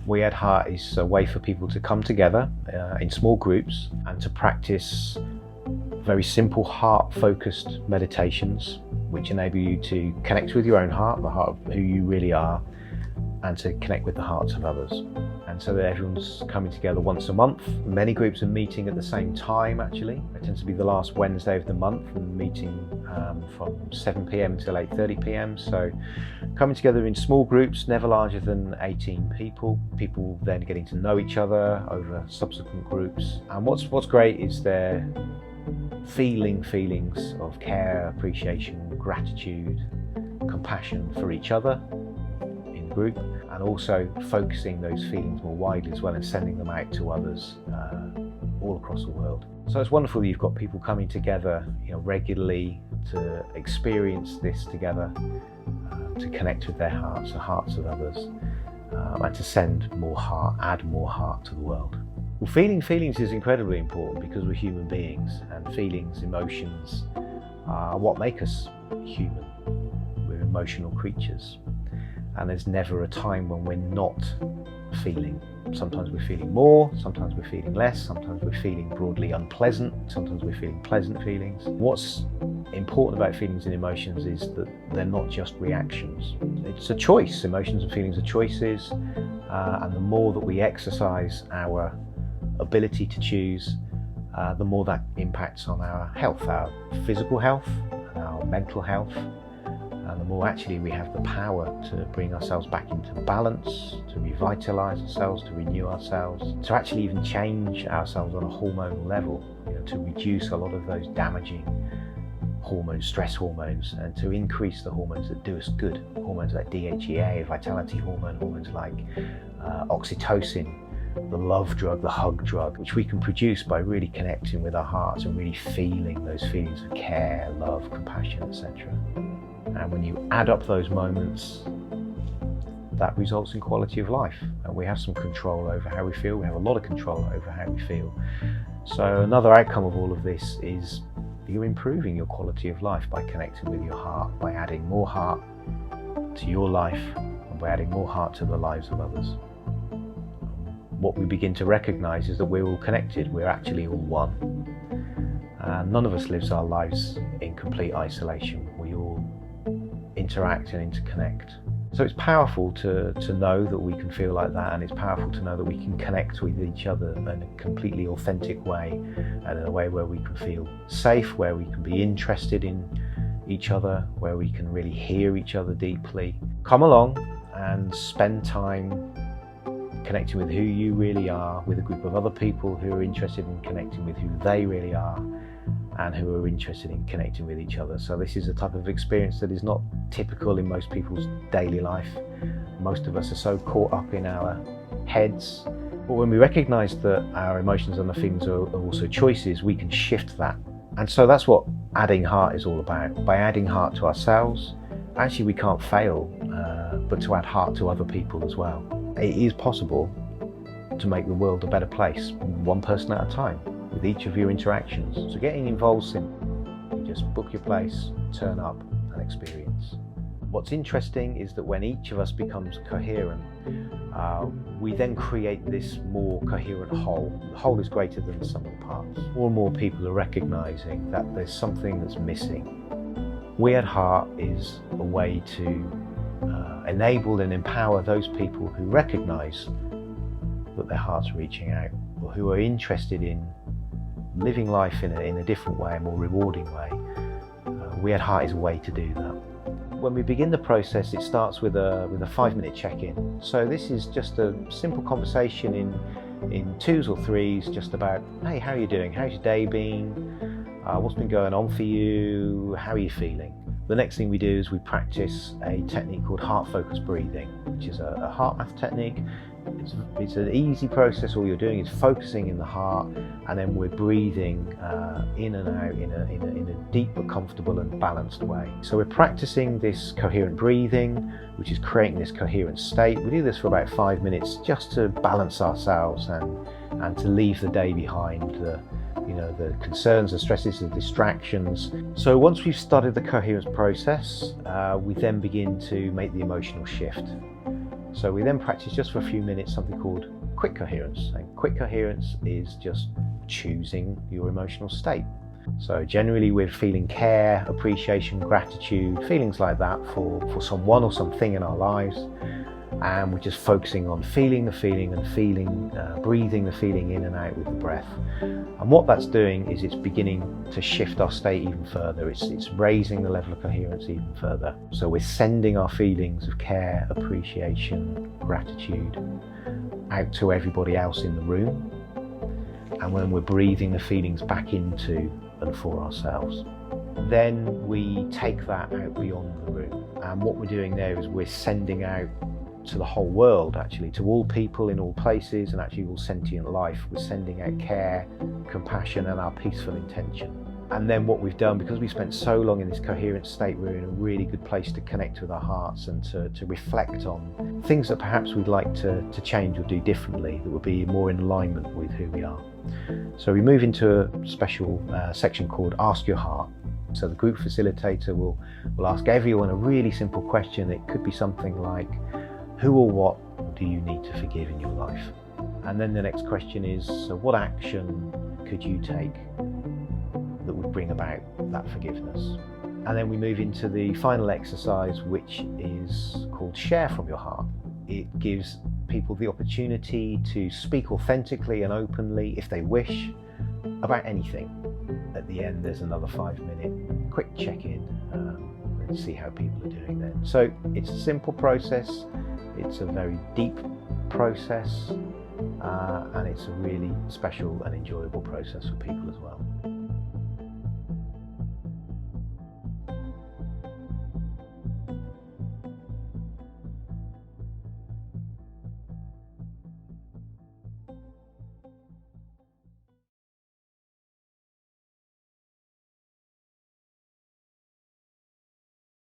WeAddHeart is a way for people to come together in small groups and to practice very simple heart-focused meditations which enable you to connect with your own heart, the heart of who you really are, and to connect with the hearts of others. And so that everyone's coming together once a month. Many groups are meeting at the same time actually. It tends to be the last Wednesday of the month and meeting from 7 p.m. till 8:30 p.m. So coming together in small groups, never larger than 18 people. People then getting to know each other over subsequent groups. And what's great is they're feeling feelings of care, appreciation, gratitude, compassion for each other in group, and also focusing those feelings more widely as well and sending them out to others all across the world. So it's wonderful that you've got people coming together, regularly to experience this together, to connect with their hearts, the hearts of others, and to send more heart, add more heart to the world. Well, feeling feelings is incredibly important because we're human beings, and feelings, emotions are what make us human. We're emotional creatures, and there's never a time when we're not feeling. Sometimes we're feeling more, sometimes we're feeling less, sometimes we're feeling broadly unpleasant, sometimes we're feeling pleasant feelings. What's important about feelings and emotions is that they're not just reactions. It's a choice. Emotions and feelings are choices, and the more that we exercise our ability to choose, the more that impacts on our health, our physical health, and our mental health. And the more actually we have the power to bring ourselves back into balance, to revitalise ourselves, to renew ourselves, to actually even change ourselves on a hormonal level, to reduce a lot of those damaging hormones, stress hormones, and to increase the hormones that do us good. Hormones like DHEA, vitality hormone, hormones like oxytocin, the love drug, the hug drug, which we can produce by really connecting with our hearts and really feeling those feelings of care, love, compassion, etc. And when you add up those moments, that results in quality of life. And we have some control over how we feel. We have a lot of control over how we feel. So another outcome of all of this is you're improving your quality of life by connecting with your heart, by adding more heart to your life, and by adding more heart to the lives of others. What we begin to recognize is that we're all connected. We're actually all one. None of us lives our lives in complete isolation. We all interact and interconnect. So it's powerful to know that we can feel like that, and it's powerful to know that we can connect with each other in a completely authentic way, and in a way where we can feel safe, where we can be interested in each other, where we can really hear each other deeply. Come along and spend time connecting with who you really are with a group of other people who are interested in connecting with who they really are, and who are interested in connecting with each other. So this is a type of experience that is not typical in most people's daily life. Most of us are so caught up in our heads. But when we recognize that our emotions and the feelings are also choices, we can shift that. And so that's what adding heart is all about. By adding heart to ourselves, actually we can't fail, but to add heart to other people as well. It is possible to make the world a better place, one person at a time, with each of your interactions. So getting involved simple. You just book your place, turn up and experience. What's interesting is that when each of us becomes coherent, we then create this more coherent whole. The whole is greater than the sum of the parts. More and more people are recognizing that there's something that's missing. WeAddHeart is a way to enable and empower those people who recognize that their heart's reaching out, or who are interested in living life in a different way, a more rewarding way. WeAddHeart is a way to do that. When we begin the process, it starts with a 5-minute check-in. So this is just a simple conversation in twos or threes, just about, hey, how are you doing? How's your day been? What's been going on for you? How are you feeling? The next thing we do is we practice a technique called heart-focused breathing, which is a HeartMath technique. It's an easy process. All you're doing is focusing in the heart, and then we're breathing in and out in a deep but comfortable and balanced way. So we're practicing this coherent breathing, which is creating this coherent state. We do this for about 5 minutes just to balance ourselves and to leave the day behind, the concerns, the stresses, the distractions. So once we've started the coherence process, we then begin to make the emotional shift. So we then practice just for a few minutes something called quick coherence. And quick coherence is just choosing your emotional state. So generally we're feeling care, appreciation, gratitude, feelings like that for someone or something in our lives. And we're just focusing on feeling the feeling and breathing the feeling in and out with the breath. And what that's doing is it's beginning to shift our state even further. It's raising the level of coherence even further. So we're sending our feelings of care, appreciation, gratitude out to everybody else in the room. And when we're breathing the feelings back into and for ourselves. Then we take that out beyond the room. And what we're doing there is we're sending out to the whole world, actually, to all people in all places and actually all sentient life. We're sending out care, compassion and our peaceful intention. And then what we've done, because we spent so long in this coherent state, we're in a really good place to connect with our hearts and to reflect on things that perhaps we'd like to change or do differently, that would be more in alignment with who we are. So we move into a special section called Ask Your Heart. So the group facilitator will ask everyone a really simple question. It could be something like, who or what do you need to forgive in your life? And then the next question is, so what action could you take that would bring about that forgiveness? And then we move into the final exercise, which is called Share from Your Heart. It gives people the opportunity to speak authentically and openly, if they wish, about anything. At the end, there's another 5-minute quick check-in and see how people are doing then. So it's a simple process, it's a very deep process, and it's a really special and enjoyable process for people as well.